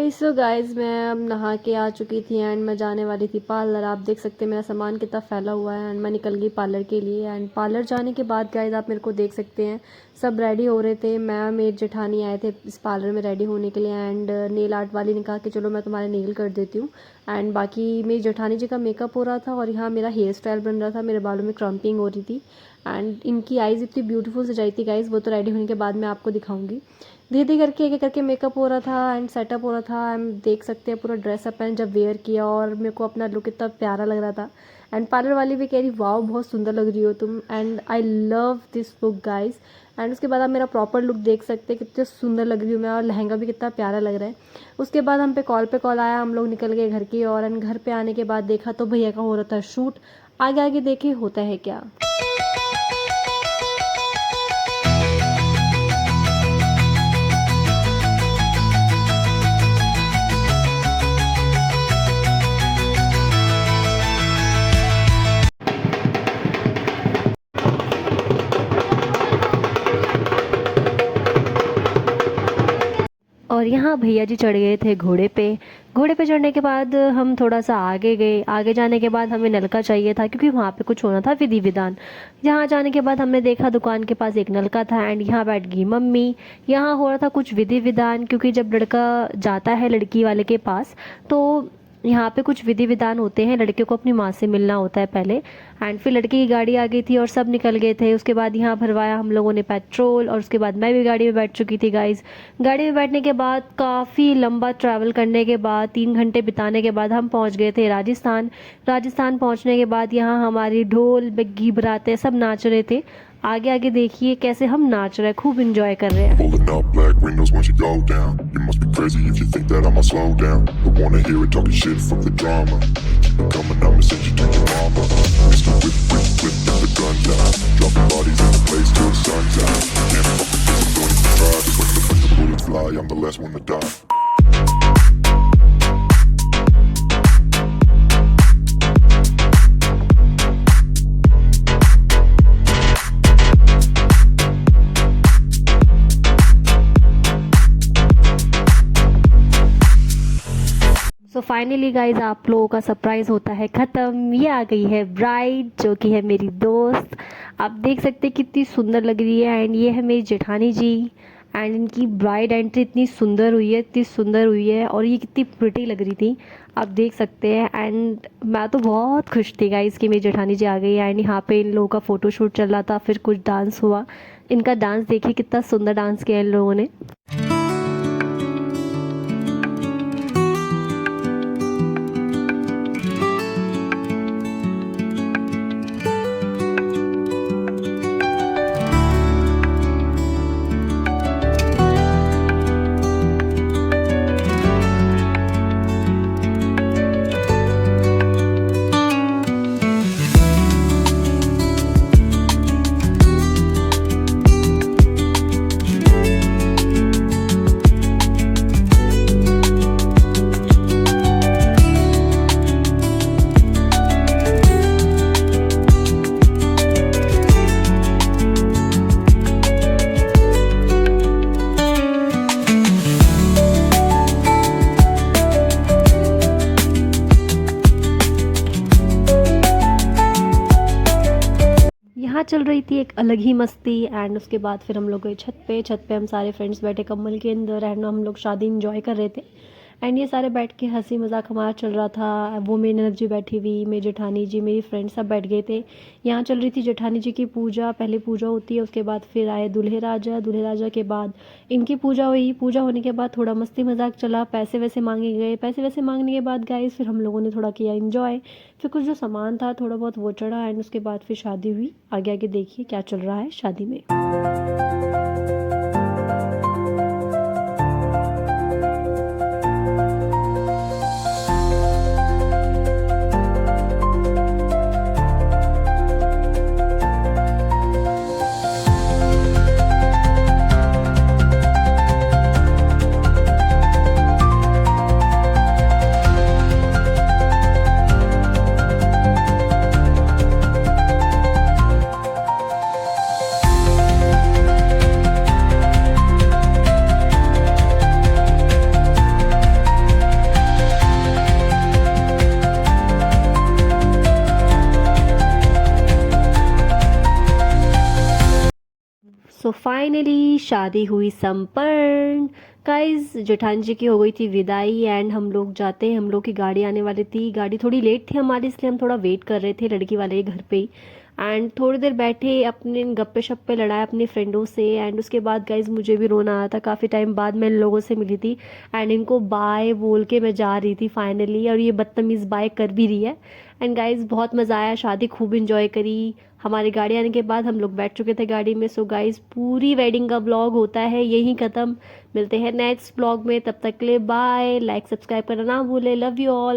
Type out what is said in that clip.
हाय so guys, मैं अब नहा के आ चुकी थी एंड मैं जाने वाली थी पार्लर। आप देख सकते हैं मेरा सामान कितना फैला हुआ है एंड मैं निकल गई पार्लर के लिए। एंड पार्लर जाने के बाद गाइस आप मेरे को देख सकते हैं सब रेडी हो रहे थे। मैं मेरी जेठानी आए थे इस पार्लर में रेडी होने के लिए एंड नेल आर्ट वाली ने कहा कि चलो मैं तुम्हारे नेल कर देती हूँ। एंड बाकी मेरी जेठानी जी का मेकअप हो रहा था और यहाँ मेरा हेयर स्टाइल बन रहा था, मेरे बालों में क्रम्पिंग हो रही थी एंड इनकी आईज़ इतनी ब्यूटीफुल सजाई थी गाइस, वो तो रेडी होने के बाद मैं आपको दिखाऊंगी। धीरे धीरे करके एक एक करके मेकअप हो रहा था एंड सेटअप हो रहा था। एंड देख सकते हैं पूरा ड्रेसअप एंड जब वेयर किया और मेरे को अपना लुक इतना प्यारा लग रहा था। एंड पार्लर वाली भी कह रही वाओ बहुत सुंदर लग रही हो तुम and I love this look guys. And उसके बाद आप मेरा प्रॉपर लुक देख सकते हैं कितने सुंदर लग रही हूँ मैं और लहंगा भी कितना प्यारा लग रहा है। उसके बाद हम पे कॉल आया, हम लोग निकल गए घर की और एंड घर पे आने के बाद देखा तो भैया का हो रहा था शूट। आगे आगे देखे होता है क्या। और यहाँ भैया जी चढ़ गए थे घोड़े पे। घोड़े पे चढ़ने के बाद हम थोड़ा सा आगे गए। आगे जाने के बाद हमें नलका चाहिए था क्योंकि वहाँ पे कुछ होना था विधि विधान। यहाँ जाने के बाद हमने देखा दुकान के पास एक नलका था एंड यहाँ बैठ गई मम्मी। यहाँ हो रहा था कुछ विधि विधान क्योंकि जब लड़का जाता है लड़की वाले के पास तो यहाँ पे कुछ विधि विधान होते हैं, लड़के को अपनी माँ से मिलना होता है पहले। एंड फिर लड़की की गाड़ी आ गई थी और सब निकल गए थे। उसके बाद यहाँ भरवाया हम लोगों ने पेट्रोल और उसके बाद मैं भी गाड़ी में बैठ चुकी थी गाइस। गाड़ी में बैठने के बाद काफ़ी लंबा ट्रैवल करने के बाद 3 घंटे बिताने के बाद हम पहुँच गए थे राजस्थान। राजस्थान पहुँचने के बाद यहाँ हमारी ढोल बग्गी बराते सब नाच रहे थे। आगे आगे देखिए कैसे हम नाच रहे हैं, खूब इंजॉय कर रहे हैं। Pulling up black windows once you go down. You must be crazy if you think that I'ma slow down. Don't wanna hear it talking shit, fuck the drama. Keep it coming, I'ma send you to your mama. Mr. Whip, get the guns out. Dropping bodies in the place till the sun's out. Can't fuck with this, I'm going to try. Just when the bullets fly, I'm the last one to die. So finally guys आप लोगों का surprise होता है ख़त्म। ये आ गई है bride जो कि है मेरी दोस्त। आप देख सकते हैं कितनी सुंदर लग रही है एंड ये है मेरी जेठानी जी। एंड इनकी ब्राइड एंट्री इतनी सुंदर हुई है, इतनी सुंदर हुई है और ये कितनी प्रिटी लग रही थी आप देख सकते हैं। एंड मैं तो बहुत खुश थी गाइज कि मेरी जेठानी जी आ गई। एंड यहाँ पे इन लोगों का फ़ोटोशूट चल रहा था, फिर कुछ डांस हुआ। इनका डांस देखिए कितना सुंदर डांस किया इन लोगों ने। यहाँ चल रही थी एक अलग ही मस्ती। एंड उसके बाद फिर हम लोग गए छत पे हम सारे फ्रेंड्स बैठे कम्बल के अंदर एंड हम लोग शादी इंजॉय कर रहे थे। एंड ये सारे बैठ के हंसी मजाक हमारा चल रहा था। वो मेरी ननद जी बैठी हुई, मेरी जेठानी जी, मेरी फ्रेंड्स सब बैठ गए थे। यहाँ चल रही थी जेठानी जी की पूजा। पहले पूजा होती है, उसके बाद फिर आए दूल्हे राजा के बाद इनकी पूजा हुई। पूजा होने के बाद थोड़ा मस्ती मजाक चला, पैसे वैसे मांगे गए। पैसे वैसे मांगने के बाद गाइस फिर हम लोगों ने थोड़ा किया इंजॉय। फिर कुछ जो सामान था थोड़ा बहुत वो चढ़ा एंड उसके बाद फिर शादी हुई। आगे आगे देखिए क्या चल रहा है शादी में। सो फाइनली शादी हुई संपन्न। गाइस जेठानी जी की हो गई थी विदाई एंड हम लोग जाते हैं, हम लोग की गाड़ी आने वाली थी, गाड़ी थोड़ी लेट थी हमारी इसलिए हम थोड़ा वेट कर रहे थे लड़की वाले के घर पे ही। एंड थोड़ी देर बैठे अपने गप्पे शप्पे लड़ाए अपने फ्रेंडों से एंड उसके बाद गाइज मुझे भी रोना आया था, काफ़ी टाइम बाद मैं इन लोगों से मिली थी एंड इनको बाय बोल के मैं जा रही थी फाइनली और ये बदतमीज़ बाय कर भी रही है। एंड गाइज बहुत मज़ा आया, शादी खूब इंजॉय करी। हमारी गाड़ी आने के बाद हम लोग बैठ चुके थे गाड़ी में। सो गाइज पूरी वेडिंग का ब्लॉग होता है यहीं ख़त्म। मिलते हैं नेक्स्ट ब्लॉग में, तब तक के लिए बाय। लाइक सब्सक्राइब करना ना भूले। Love you all.